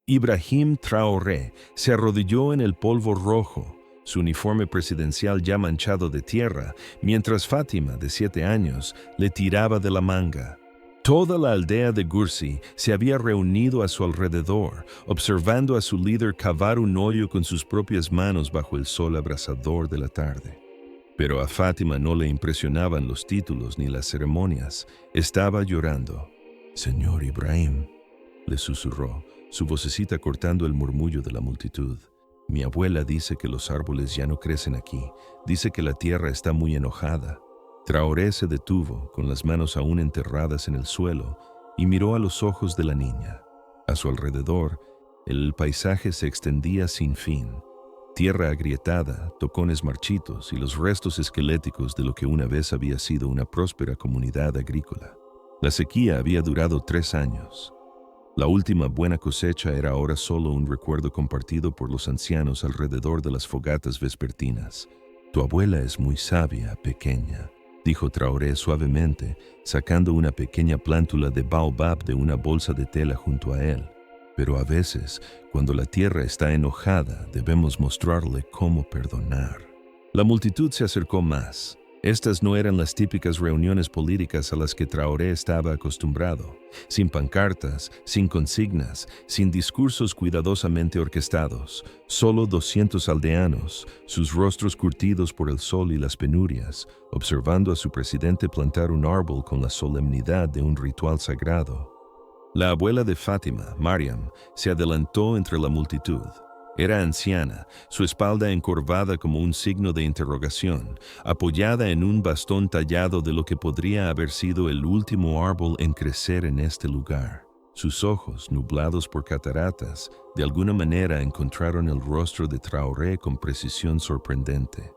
Ibrahim Traoré se arrodilló en el polvo rojo, su uniforme presidencial ya manchado de tierra, mientras Fátima, de 7 años, le tiraba de la manga. Toda la aldea de Gursi se había reunido a su alrededor, observando a su líder cavar un hoyo con sus propias manos bajo el sol abrasador de la tarde. Pero a Fátima no le impresionaban los títulos ni las ceremonias. Estaba llorando. «Señor Ibrahim», le susurró, su vocecita cortando el murmullo de la multitud. «Mi abuela dice que los árboles ya no crecen aquí. Dice que la tierra está muy enojada». Traoré se detuvo, con las manos aún enterradas en el suelo, y miró a los ojos de la niña. A su alrededor, el paisaje se extendía sin fin. Tierra agrietada, tocones marchitos y los restos esqueléticos de lo que una vez había sido una próspera comunidad agrícola. La sequía había durado 3 años. La última buena cosecha era ahora solo un recuerdo compartido por los ancianos alrededor de las fogatas vespertinas. «Tu abuela es muy sabia, pequeña», dijo Traoré suavemente, sacando una pequeña plántula de baobab de una bolsa de tela junto a él. «Pero a veces, cuando la tierra está enojada, debemos mostrarle cómo perdonar». La multitud se acercó más. Estas no eran las típicas reuniones políticas a las que Traoré estaba acostumbrado, sin pancartas, sin consignas, sin discursos cuidadosamente orquestados, solo 200 aldeanos, sus rostros curtidos por el sol y las penurias, observando a su presidente plantar un árbol con la solemnidad de un ritual sagrado. La abuela de Fátima, Mariam, se adelantó entre la multitud. Era anciana, su espalda encorvada como un signo de interrogación, apoyada en un bastón tallado de lo que podría haber sido el último árbol en crecer en este lugar. Sus ojos, nublados por cataratas, de alguna manera encontraron el rostro de Traoré con precisión sorprendente.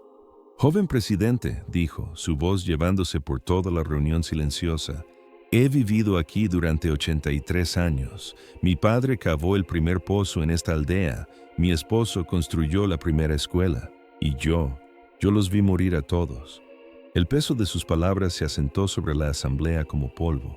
«Joven presidente», dijo, su voz llevándose por toda la reunión silenciosa, «he vivido aquí durante 83 años. Mi padre cavó el primer pozo en esta aldea. Mi esposo construyó la primera escuela. Y yo los vi morir a todos». El peso de sus palabras se asentó sobre la asamblea como polvo.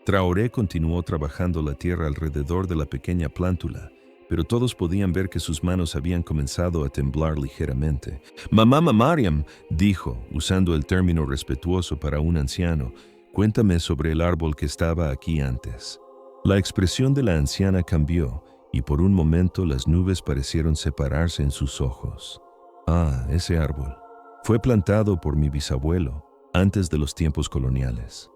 Traoré continuó trabajando la tierra alrededor de la pequeña plántula, pero todos podían ver que sus manos habían comenzado a temblar ligeramente. «Mamá Mariam», dijo, usando el término respetuoso para un anciano, «cuéntame sobre el árbol que estaba aquí antes». La expresión de la anciana cambió, y por un momento las nubes parecieron separarse en sus ojos. «Ah, ese árbol. Fue plantado por mi bisabuelo, antes de los tiempos coloniales.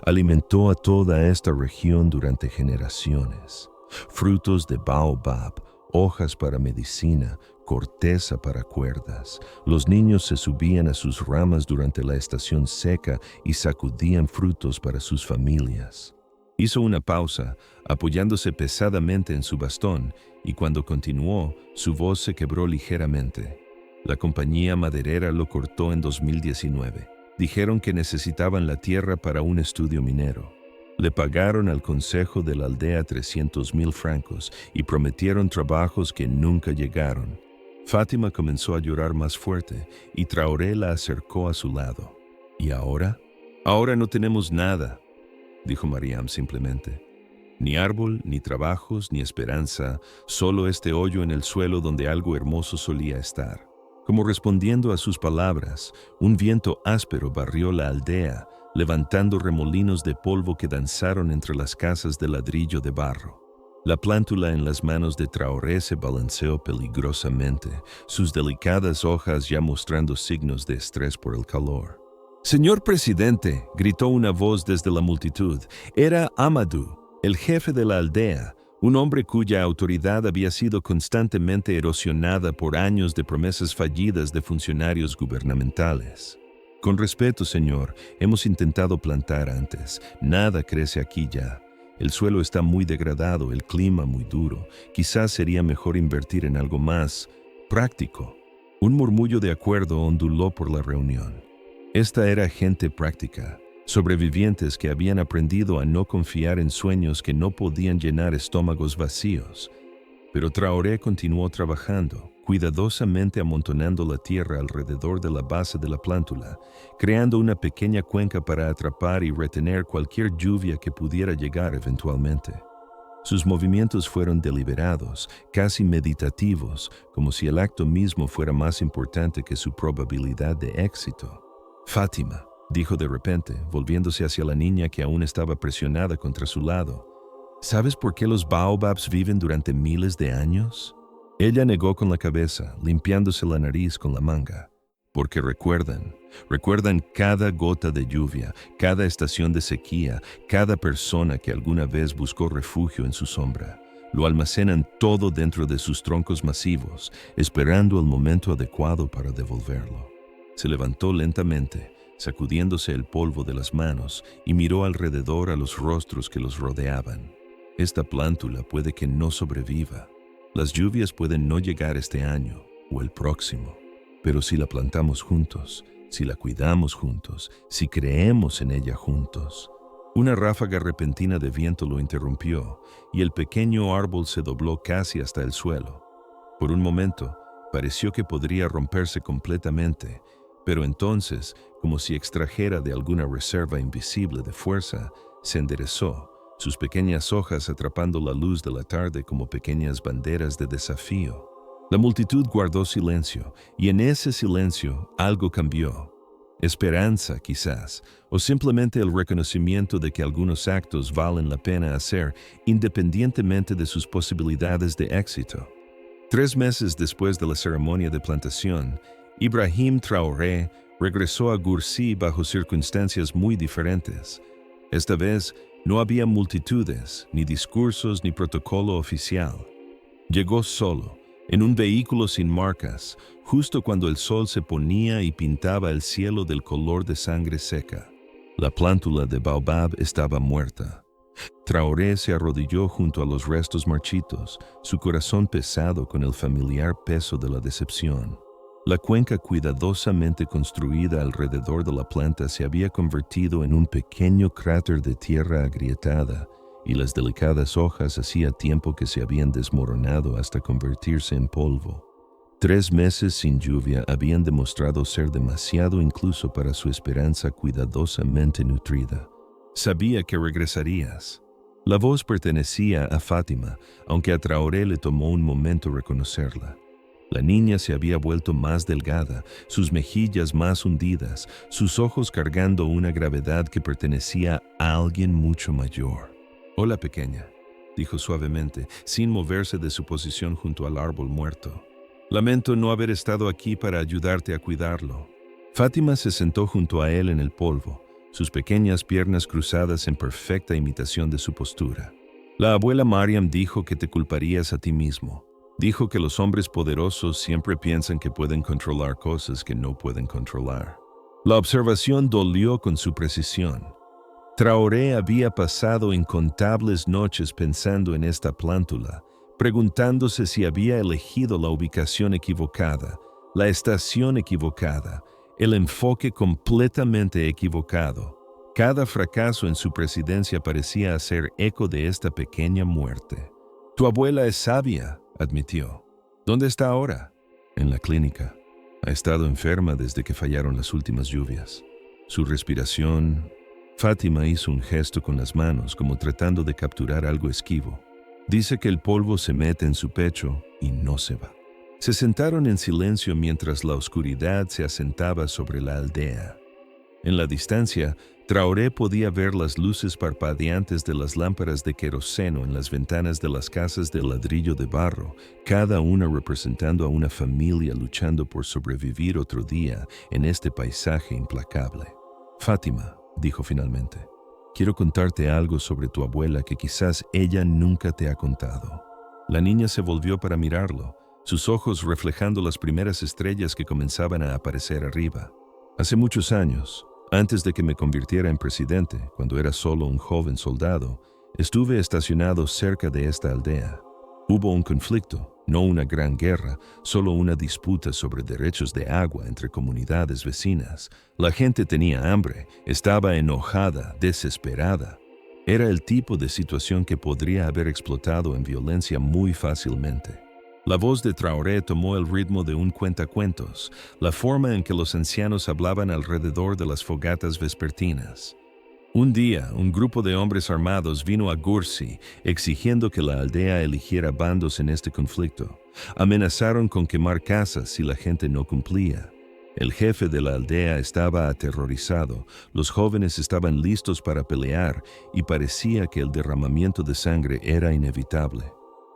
Alimentó a toda esta región durante generaciones. Frutos de baobab, hojas para medicina, corteza para cuerdas. Los niños se subían a sus ramas durante la estación seca y sacudían frutos para sus familias». Hizo una pausa, apoyándose pesadamente en su bastón, y cuando continuó, su voz se quebró ligeramente. La compañía maderera lo cortó en 2019. Dijeron que necesitaban la tierra para un estudio minero. Le pagaron al consejo de la aldea 300,000 francos y prometieron trabajos que nunca llegaron. Fátima comenzó a llorar más fuerte y Traoré la acercó a su lado. «¿Y ahora? Ahora no tenemos nada», dijo Mariam simplemente. «Ni árbol, ni trabajos, ni esperanza, solo este hoyo en el suelo donde algo hermoso solía estar». Como respondiendo a sus palabras, un viento áspero barrió la aldea, levantando remolinos de polvo que danzaron entre las casas de ladrillo de barro. La plántula en las manos de Traoré se balanceó peligrosamente, sus delicadas hojas ya mostrando signos de estrés por el calor. «Señor presidente», gritó una voz desde la multitud, era Amadou, el jefe de la aldea, un hombre cuya autoridad había sido constantemente erosionada por años de promesas fallidas de funcionarios gubernamentales. «Con respeto, señor, hemos intentado plantar antes. Nada crece aquí ya. El suelo está muy degradado, el clima muy duro. Quizás sería mejor invertir en algo más práctico». Un murmullo de acuerdo onduló por la reunión. Esta era gente práctica, sobrevivientes que habían aprendido a no confiar en sueños que no podían llenar estómagos vacíos. Pero Traoré continuó trabajando, cuidadosamente amontonando la tierra alrededor de la base de la plántula, creando una pequeña cuenca para atrapar y retener cualquier lluvia que pudiera llegar eventualmente. Sus movimientos fueron deliberados, casi meditativos, como si el acto mismo fuera más importante que su probabilidad de éxito. «Fátima», dijo de repente, volviéndose hacia la niña que aún estaba presionada contra su lado, «¿sabes por qué los baobabs viven durante miles de años?» Ella negó con la cabeza, limpiándose la nariz con la manga. «Porque recuerdan cada gota de lluvia, cada estación de sequía, cada persona que alguna vez buscó refugio en su sombra. Lo almacenan todo dentro de sus troncos masivos, esperando el momento adecuado para devolverlo». Se levantó lentamente, sacudiéndose el polvo de las manos, y miró alrededor a los rostros que los rodeaban. «Esta plántula puede que no sobreviva. Las lluvias pueden no llegar este año o el próximo. Pero si la plantamos juntos, si la cuidamos juntos, si creemos en ella juntos». Una ráfaga repentina de viento lo interrumpió, y el pequeño árbol se dobló casi hasta el suelo. Por un momento, pareció que podría romperse completamente, pero entonces, como si extrajera de alguna reserva invisible de fuerza, se enderezó, sus pequeñas hojas atrapando la luz de la tarde como pequeñas banderas de desafío. La multitud guardó silencio, y en ese silencio algo cambió. Esperanza, quizás, o simplemente el reconocimiento de que algunos actos valen la pena hacer independientemente de sus posibilidades de éxito. 3 meses después de la ceremonia de plantación, Ibrahim Traoré regresó a Gursi bajo circunstancias muy diferentes. Esta vez no había multitudes, ni discursos, ni protocolo oficial. Llegó solo, en un vehículo sin marcas, justo cuando el sol se ponía y pintaba el cielo del color de sangre seca. La plántula de baobab estaba muerta. Traoré se arrodilló junto a los restos marchitos, su corazón pesado con el familiar peso de la decepción. La cuenca cuidadosamente construida alrededor de la planta se había convertido en un pequeño cráter de tierra agrietada, y las delicadas hojas hacía tiempo que se habían desmoronado hasta convertirse en polvo. 3 meses sin lluvia habían demostrado ser demasiado incluso para su esperanza cuidadosamente nutrida. «Sabía que regresarías». La voz pertenecía a Fátima, aunque a Traoré le tomó un momento reconocerla. La niña se había vuelto más delgada, sus mejillas más hundidas, sus ojos cargando una gravedad que pertenecía a alguien mucho mayor. «Hola, pequeña», dijo suavemente, sin moverse de su posición junto al árbol muerto. «Lamento no haber estado aquí para ayudarte a cuidarlo». Fátima se sentó junto a él en el polvo, sus pequeñas piernas cruzadas en perfecta imitación de su postura. «La abuela Mariam dijo que te culparías a ti mismo. Dijo que los hombres poderosos siempre piensan que pueden controlar cosas que no pueden controlar». La observación dolió con su precisión. Traoré había pasado incontables noches pensando en esta plántula, preguntándose si había elegido la ubicación equivocada, la estación equivocada, el enfoque completamente equivocado. Cada fracaso en su presidencia parecía hacer eco de esta pequeña muerte. «Tu abuela es sabia», admitió. «¿Dónde está ahora?» «En la clínica. Ha estado enferma desde que fallaron las últimas lluvias. Su respiración...» Fátima hizo un gesto con las manos como tratando de capturar algo esquivo. «Dice que el polvo se mete en su pecho y no se va». Se sentaron en silencio mientras la oscuridad se asentaba sobre la aldea. En la distancia, Traoré podía ver las luces parpadeantes de las lámparas de queroseno en las ventanas de las casas de ladrillo de barro, cada una representando a una familia luchando por sobrevivir otro día en este paisaje implacable. «Fátima», dijo finalmente, «quiero contarte algo sobre tu abuela que quizás ella nunca te ha contado». La niña se volvió para mirarlo, sus ojos reflejando las primeras estrellas que comenzaban a aparecer arriba. «Hace muchos años, antes de que me convirtiera en presidente, cuando era solo un joven soldado, estuve estacionado cerca de esta aldea. Hubo un conflicto, no una gran guerra, solo una disputa sobre derechos de agua entre comunidades vecinas. La gente tenía hambre, estaba enojada, desesperada. Era el tipo de situación que podría haber explotado en violencia muy fácilmente». La voz de Traoré tomó el ritmo de un cuentacuentos, la forma en que los ancianos hablaban alrededor de las fogatas vespertinas. Un día, un grupo de hombres armados vino a Gursi, exigiendo que la aldea eligiera bandos en este conflicto. Amenazaron con quemar casas si la gente no cumplía. El jefe de la aldea estaba aterrorizado, los jóvenes estaban listos para pelear y parecía que el derramamiento de sangre era inevitable.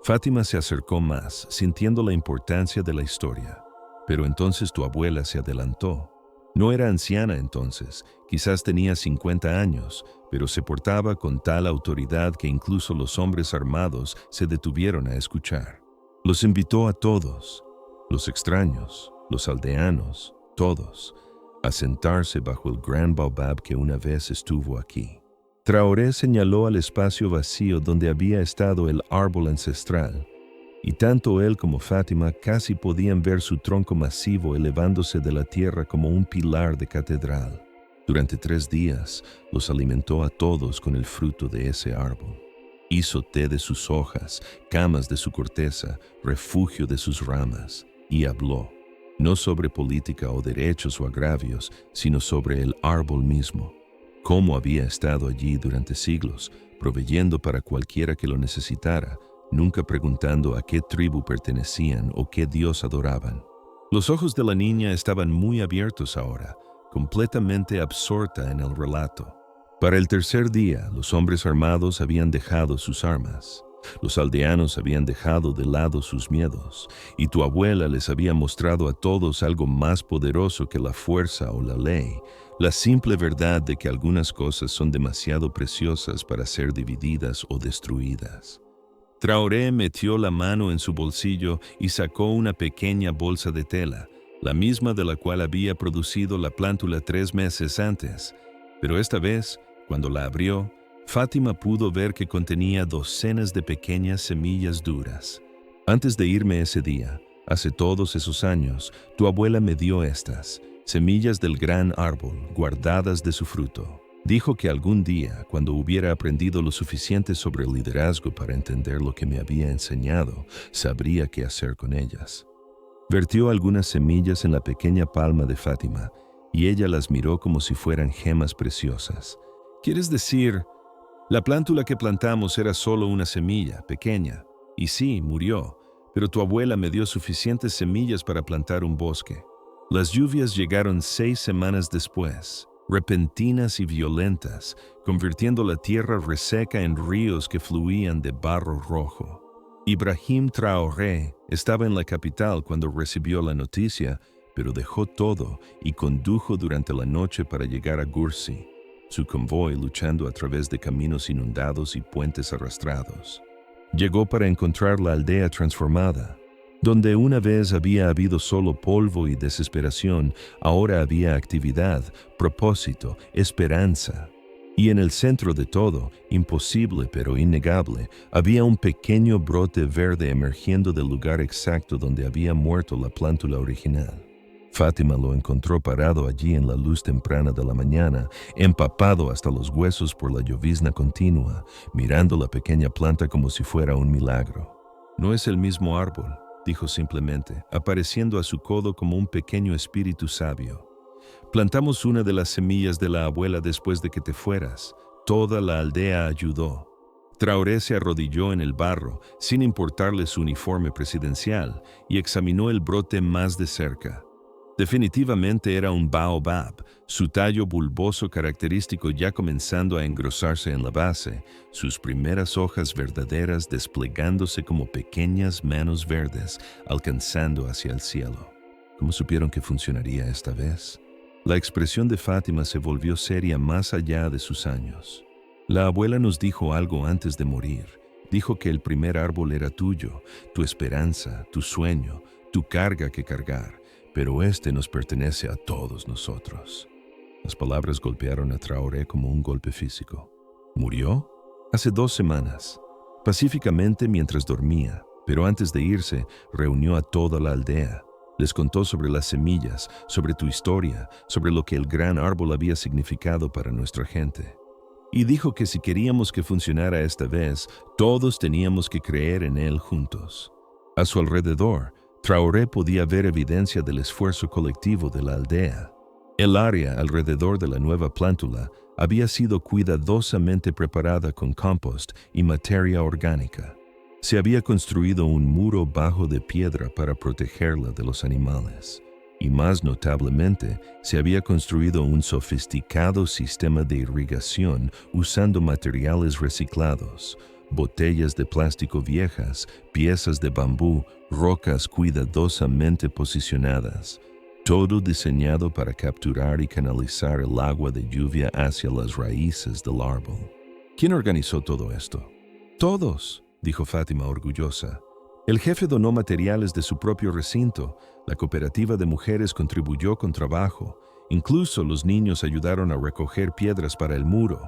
Fátima se acercó más, sintiendo la importancia de la historia. Pero entonces tu abuela se adelantó. No era anciana entonces, quizás tenía 50 años, pero se portaba con tal autoridad que incluso los hombres armados se detuvieron a escuchar. Los invitó a todos, los extraños, los aldeanos, todos, a sentarse bajo el gran baobab que una vez estuvo aquí. Traoré señaló al espacio vacío donde había estado el árbol ancestral, y tanto él como Fátima casi podían ver su tronco masivo elevándose de la tierra como un pilar de catedral. Durante 3 días los alimentó a todos con el fruto de ese árbol. Hizo té de sus hojas, camas de su corteza, refugio de sus ramas, y habló, no sobre política o derechos o agravios, sino sobre el árbol mismo, cómo había estado allí durante siglos, proveyendo para cualquiera que lo necesitara, nunca preguntando a qué tribu pertenecían o qué dios adoraban. Los ojos de la niña estaban muy abiertos ahora, completamente absorta en el relato. Para el 3er día, los hombres armados habían dejado sus armas. Los aldeanos habían dejado de lado sus miedos, y tu abuela les había mostrado a todos algo más poderoso que la fuerza o la ley, la simple verdad de que algunas cosas son demasiado preciosas para ser divididas o destruidas. Traoré metió la mano en su bolsillo y sacó una pequeña bolsa de tela, la misma de la cual había producido la plántula 3 meses antes. Pero esta vez, cuando la abrió, Fátima pudo ver que contenía docenas de pequeñas semillas duras. Antes de irme ese día, hace todos esos años, tu abuela me dio estas, semillas del gran árbol, guardadas de su fruto. Dijo que algún día, cuando hubiera aprendido lo suficiente sobre el liderazgo para entender lo que me había enseñado, sabría qué hacer con ellas. Vertió algunas semillas en la pequeña palma de Fátima, y ella las miró como si fueran gemas preciosas. ¿Quieres decir? La plántula que plantamos era solo una semilla, pequeña, y sí, murió, pero tu abuela me dio suficientes semillas para plantar un bosque. Las lluvias llegaron 6 semanas después, repentinas y violentas, convirtiendo la tierra reseca en ríos que fluían de barro rojo. Ibrahim Traoré estaba en la capital cuando recibió la noticia, pero dejó todo y condujo durante la noche para llegar a Gursi, su convoy luchando a través de caminos inundados y puentes arrastrados. Llegó para encontrar la aldea transformada. Donde una vez había habido solo polvo y desesperación, ahora había actividad, propósito, esperanza. Y en el centro de todo, imposible pero innegable, había un pequeño brote verde emergiendo del lugar exacto donde había muerto la plántula original. Fátima lo encontró parado allí en la luz temprana de la mañana, empapado hasta los huesos por la llovizna continua, mirando la pequeña planta como si fuera un milagro. No es el mismo árbol, dijo simplemente, apareciendo a su codo como un pequeño espíritu sabio. Plantamos una de las semillas de la abuela después de que te fueras. Toda la aldea ayudó. Traoré se arrodilló en el barro, sin importarle su uniforme presidencial, y examinó el brote más de cerca. Definitivamente era un baobab, su tallo bulboso característico ya comenzando a engrosarse en la base, sus primeras hojas verdaderas desplegándose como pequeñas manos verdes, alcanzando hacia el cielo. ¿Cómo supieron que funcionaría esta vez? La expresión de Fátima se volvió seria más allá de sus años. La abuela nos dijo algo antes de morir. Dijo que el primer árbol era tuyo, tu esperanza, tu sueño, tu carga que cargar. Pero este nos pertenece a todos nosotros. Las palabras golpearon a Traoré como un golpe físico. ¿Murió? Hace 2 semanas, pacíficamente mientras dormía, pero antes de irse, reunió a toda la aldea. Les contó sobre las semillas, sobre tu historia, sobre lo que el gran árbol había significado para nuestra gente. Y dijo que si queríamos que funcionara esta vez, todos teníamos que creer en él juntos. A su alrededor, Traoré podía ver evidencia del esfuerzo colectivo de la aldea. El área alrededor de la nueva plántula había sido cuidadosamente preparada con compost y materia orgánica. Se había construido un muro bajo de piedra para protegerla de los animales. Y más notablemente, se había construido un sofisticado sistema de irrigación usando materiales reciclados, botellas de plástico viejas, piezas de bambú, rocas cuidadosamente posicionadas. Todo diseñado para capturar y canalizar el agua de lluvia hacia las raíces del árbol. ¿Quién organizó todo esto? Todos, dijo Fátima orgullosa. El jefe donó materiales de su propio recinto, la cooperativa de mujeres contribuyó con trabajo, incluso los niños ayudaron a recoger piedras para el muro.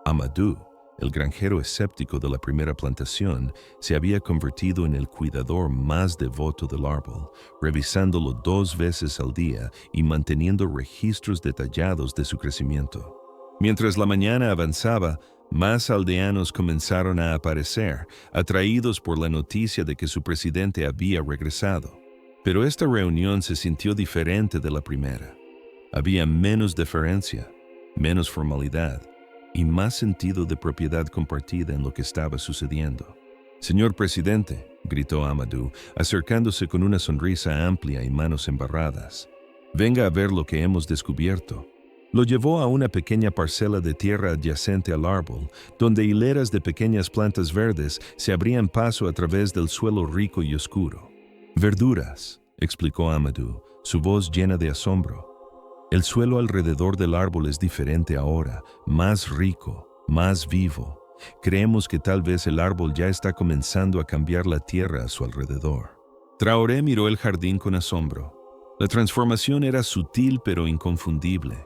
Amadou, el granjero escéptico de la primera plantación, se había convertido en el cuidador más devoto del árbol, revisándolo 2 veces al día y manteniendo registros detallados de su crecimiento. Mientras la mañana avanzaba, más aldeanos comenzaron a aparecer, atraídos por la noticia de que su presidente había regresado. Pero esta reunión se sintió diferente de la primera. Había menos deferencia, menos formalidad y más sentido de propiedad compartida en lo que estaba sucediendo. «Señor presidente», gritó Amadou, acercándose con una sonrisa amplia y manos embarradas, «venga a ver lo que hemos descubierto». Lo llevó a una pequeña parcela de tierra adyacente al árbol, donde hileras de pequeñas plantas verdes se abrían paso a través del suelo rico y oscuro. «Verduras», explicó Amadou, su voz llena de asombro. «El suelo alrededor del árbol es diferente ahora, más rico, más vivo. Creemos que tal vez el árbol ya está comenzando a cambiar la tierra a su alrededor». Traoré miró el jardín con asombro. La transformación era sutil pero inconfundible.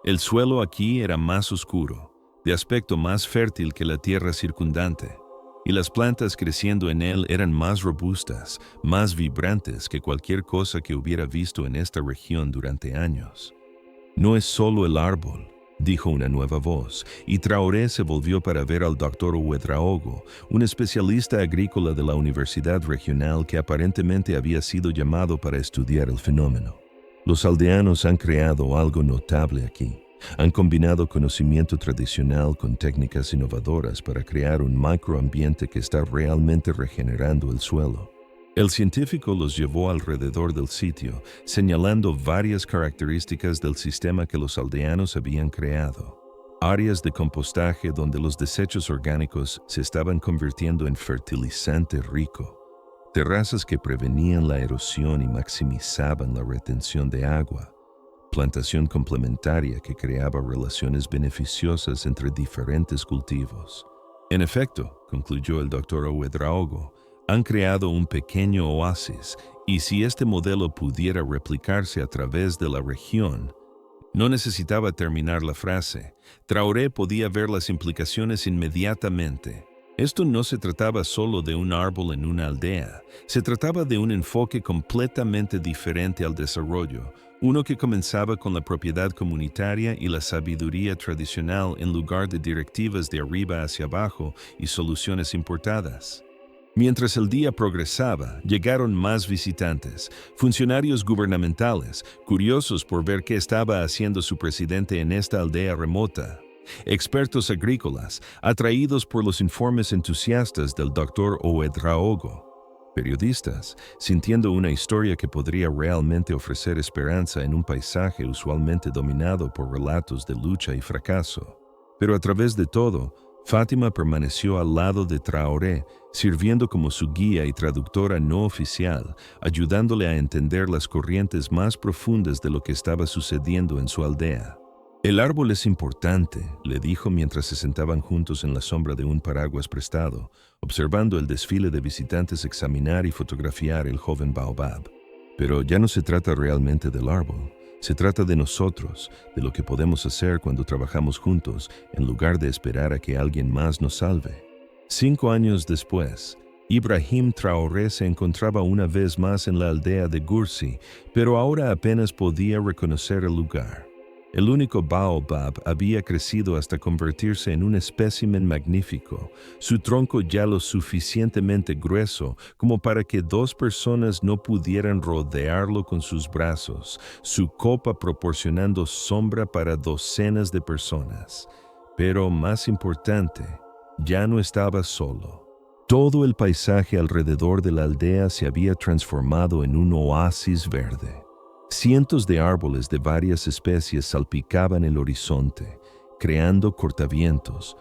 El suelo aquí era más oscuro, de aspecto más fértil que la tierra circundante, y las plantas creciendo en él eran más robustas, más vibrantes que cualquier cosa que hubiera visto en esta región durante años. «No es solo el árbol», dijo una nueva voz, y Traoré se volvió para ver al doctor Ouedraogo, un especialista agrícola de la Universidad Regional que aparentemente había sido llamado para estudiar el fenómeno. Los aldeanos han creado algo notable aquí. Han combinado conocimiento tradicional con técnicas innovadoras para crear un microambiente que está realmente regenerando el suelo. El científico los llevó alrededor del sitio, señalando varias características del sistema que los aldeanos habían creado. Áreas de compostaje donde los desechos orgánicos se estaban convirtiendo en fertilizante rico. Terrazas que prevenían la erosión y maximizaban la retención de agua. Plantación complementaria que creaba relaciones beneficiosas entre diferentes cultivos. En efecto, concluyó el doctor Ouedraogo, han creado un pequeño oasis y si este modelo pudiera replicarse a través de la región. No necesitaba terminar la frase. Traoré podía ver las implicaciones inmediatamente. Esto no se trataba solo de un árbol en una aldea, se trataba de un enfoque completamente diferente al desarrollo, uno que comenzaba con la propiedad comunitaria y la sabiduría tradicional en lugar de directivas de arriba hacia abajo y soluciones importadas. Mientras el día progresaba, llegaron más visitantes, funcionarios gubernamentales, curiosos por ver qué estaba haciendo su presidente en esta aldea remota. Expertos agrícolas, atraídos por los informes entusiastas del doctor Ouedraogo. Periodistas, sintiendo una historia que podría realmente ofrecer esperanza en un paisaje usualmente dominado por relatos de lucha y fracaso. Pero a través de todo, Fátima permaneció al lado de Traoré, sirviendo como su guía y traductora no oficial, ayudándole a entender las corrientes más profundas de lo que estaba sucediendo en su aldea. «El árbol es importante», le dijo mientras se sentaban juntos en la sombra de un paraguas prestado, observando el desfile de visitantes examinar y fotografiar el joven baobab. «Pero ya no se trata realmente del árbol. Se trata de nosotros, de lo que podemos hacer cuando trabajamos juntos, en lugar de esperar a que alguien más nos salve». 5 años después, Ibrahim Traoré se encontraba una vez más en la aldea de Gursi, pero ahora apenas podía reconocer el lugar. El único baobab había crecido hasta convertirse en un espécimen magnífico, su tronco ya lo suficientemente grueso como para que 2 personas no pudieran rodearlo con sus brazos, su copa proporcionando sombra para docenas de personas. Pero más importante, ya no estaba solo. Todo el paisaje alrededor de la aldea se había transformado en un oasis verde. Cientos de árboles de varias especies salpicaban el horizonte, creando cortavientos,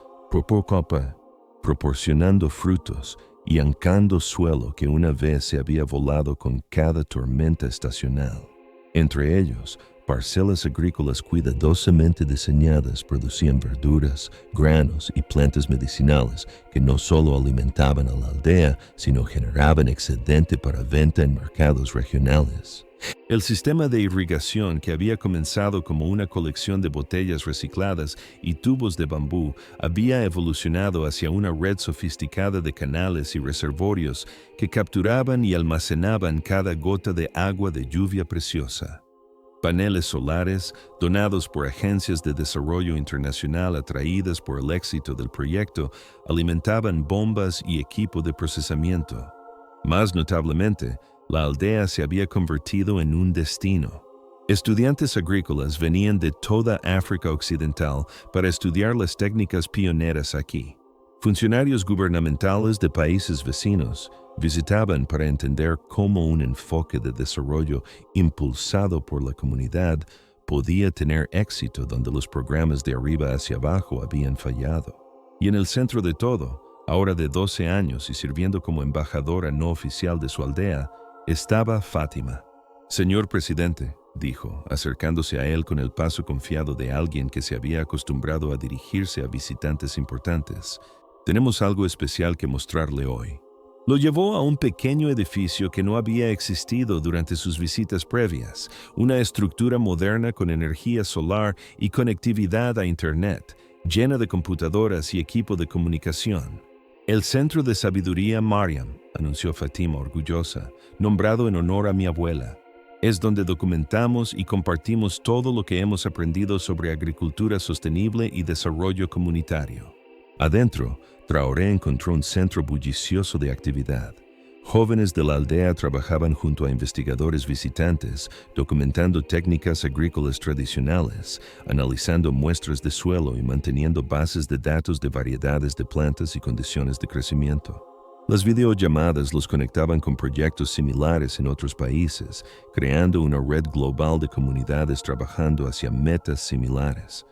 proporcionando frutos y ancando suelo que una vez se había volado con cada tormenta estacional. Entre ellos, parcelas agrícolas cuidadosamente diseñadas producían verduras, granos y plantas medicinales que no solo alimentaban a la aldea, sino generaban excedente para venta en mercados regionales. El sistema de irrigación, que había comenzado como una colección de botellas recicladas y tubos de bambú, había evolucionado hacia una red sofisticada de canales y reservorios que capturaban y almacenaban cada gota de agua de lluvia preciosa. Paneles solares, donados por agencias de desarrollo internacional atraídas por el éxito del proyecto, alimentaban bombas y equipo de procesamiento. Más notablemente, la aldea se había convertido en un destino. Estudiantes agrícolas venían de toda África Occidental para estudiar las técnicas pioneras aquí. Funcionarios gubernamentales de países vecinos visitaban para entender cómo un enfoque de desarrollo impulsado por la comunidad podía tener éxito donde los programas de arriba hacia abajo habían fallado. Y en el centro de todo, ahora de 12 años y sirviendo como embajadora no oficial de su aldea, estaba Fátima. «Señor presidente», dijo, acercándose a él con el paso confiado de alguien que se había acostumbrado a dirigirse a visitantes importantes, «tenemos algo especial que mostrarle hoy». Lo llevó a un pequeño edificio que no había existido durante sus visitas previas, una estructura moderna con energía solar y conectividad a Internet, llena de computadoras y equipo de comunicación. «El Centro de Sabiduría Mariam», anunció Fátima orgullosa, «nombrado en honor a mi abuela. Es donde documentamos y compartimos todo lo que hemos aprendido sobre agricultura sostenible y desarrollo comunitario». Adentro, Traoré encontró un centro bullicioso de actividad. Jóvenes de la aldea trabajaban junto a investigadores visitantes, documentando técnicas agrícolas tradicionales, analizando muestras de suelo y manteniendo bases de datos de variedades de plantas y condiciones de crecimiento. Las videollamadas los conectaban con proyectos similares en otros países, creando una red global de comunidades trabajando hacia metas similares.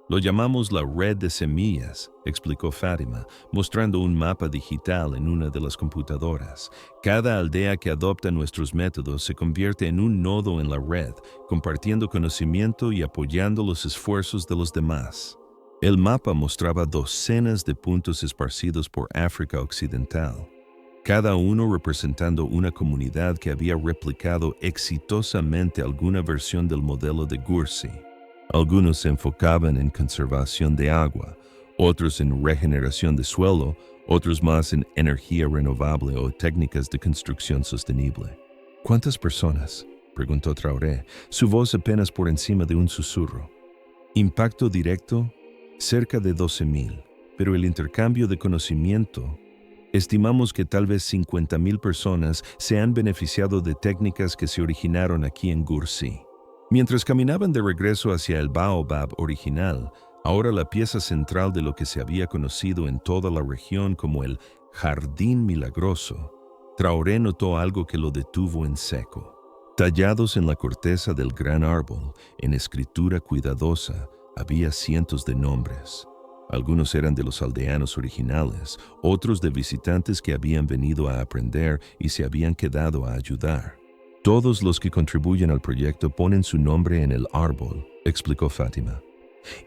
«Lo llamamos la red de semillas», explicó Fátima, mostrando un mapa digital en una de las computadoras. «Cada aldea que adopta nuestros métodos se convierte en un nodo en la red, compartiendo conocimiento y apoyando los esfuerzos de los demás». El mapa mostraba docenas de puntos esparcidos por África Occidental, cada uno representando una comunidad que había replicado exitosamente alguna versión del modelo de Gursi. Algunos se enfocaban en conservación de agua, otros en regeneración de suelo, otros más en energía renovable o técnicas de construcción sostenible. «¿Cuántas personas?», preguntó Traoré, su voz apenas por encima de un susurro. «Impacto directo, cerca de 12,000, pero el intercambio de conocimiento, estimamos que tal vez 50,000 personas se han beneficiado de técnicas que se originaron aquí en Gursi». Mientras caminaban de regreso hacia el Baobab original, ahora la pieza central de lo que se había conocido en toda la región como el Jardín Milagroso, Traoré notó algo que lo detuvo en seco. Tallados en la corteza del gran árbol, en escritura cuidadosa, había cientos de nombres. Algunos eran de los aldeanos originales, otros de visitantes que habían venido a aprender y se habían quedado a ayudar. «Todos los que contribuyen al proyecto ponen su nombre en el árbol», explicó Fátima.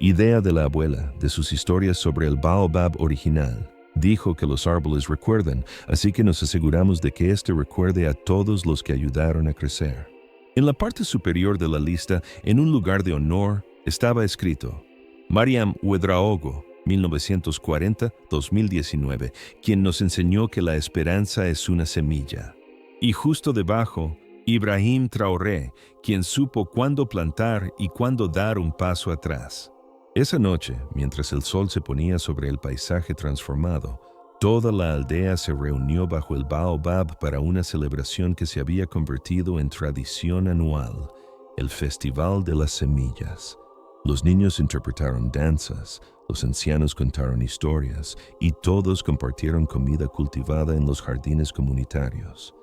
«Idea de la abuela, de sus historias sobre el Baobab original. Dijo que los árboles recuerdan, así que nos aseguramos de que éste recuerde a todos los que ayudaron a crecer». En la parte superior de la lista, en un lugar de honor, estaba escrito: «Mariam Ouedraogo, 1940-2019, quien nos enseñó que la esperanza es una semilla». Y justo debajo, Ibrahim Traoré, quien supo cuándo plantar y cuándo dar un paso atrás. Esa noche, mientras el sol se ponía sobre el paisaje transformado, toda la aldea se reunió bajo el Baobab para una celebración que se había convertido en tradición anual, el Festival de las Semillas. Los niños interpretaron danzas, Los ancianos contaron historias y todos compartieron comida cultivada en los jardines comunitarios.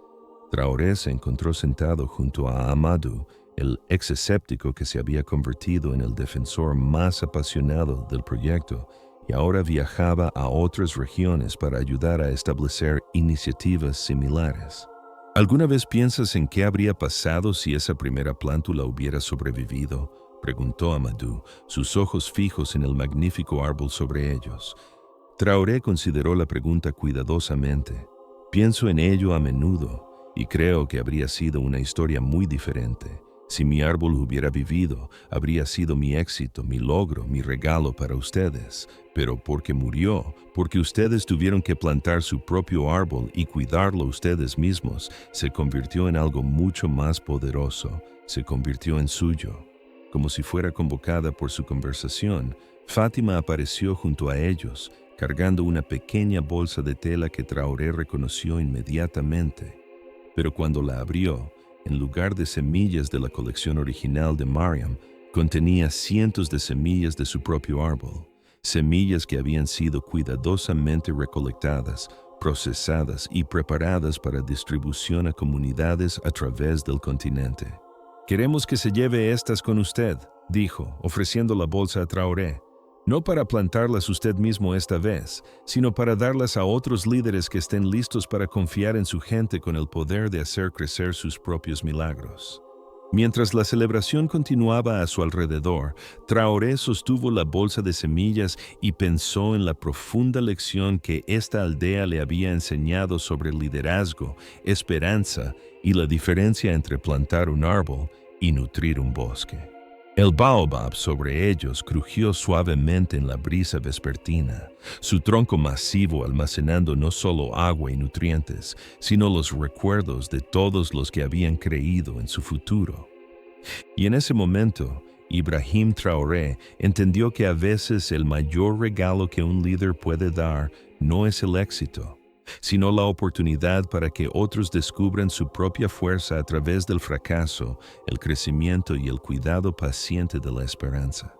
Traoré se encontró sentado junto a Amadou, el ex escéptico que se había convertido en el defensor más apasionado del proyecto y ahora viajaba a otras regiones para ayudar a establecer iniciativas similares. ¿Alguna vez piensas en qué habría pasado si esa primera plántula hubiera sobrevivido?, preguntó Amadou, sus ojos fijos en el magnífico árbol sobre ellos. Traoré consideró la pregunta cuidadosamente. Pienso en ello a menudo y creo que habría sido una historia muy diferente. Si mi árbol hubiera vivido, habría sido mi éxito, mi logro, mi regalo para ustedes. Pero porque murió, porque ustedes tuvieron que plantar su propio árbol y cuidarlo ustedes mismos, se convirtió en algo mucho más poderoso, se convirtió en suyo. Como si fuera convocada por su conversación, Fátima apareció junto a ellos, cargando una pequeña bolsa de tela que Traoré reconoció inmediatamente. Pero cuando la abrió, en lugar de semillas de la colección original de Mariam, contenía cientos de semillas de su propio árbol, semillas que habían sido cuidadosamente recolectadas, procesadas y preparadas para distribución a comunidades a través del continente. «Queremos que se lleve estas con usted», dijo, ofreciendo la bolsa a Traoré. «No para plantarlas usted mismo esta vez, sino para darlas a otros líderes que estén listos para confiar en su gente con el poder de hacer crecer sus propios milagros». Mientras la celebración continuaba a su alrededor, Traoré sostuvo la bolsa de semillas y pensó en la profunda lección que esta aldea le había enseñado sobre liderazgo, esperanza y la diferencia entre plantar un árbol y nutrir un bosque. El baobab sobre ellos crujió suavemente en la brisa vespertina, su tronco masivo almacenando no solo agua y nutrientes, sino los recuerdos de todos los que habían creído en su futuro. Y en ese momento, Ibrahim Traoré entendió que a veces el mayor regalo que un líder puede dar no es el éxito, sino la oportunidad para que otros descubran su propia fuerza a través del fracaso, el crecimiento y el cuidado paciente de la esperanza.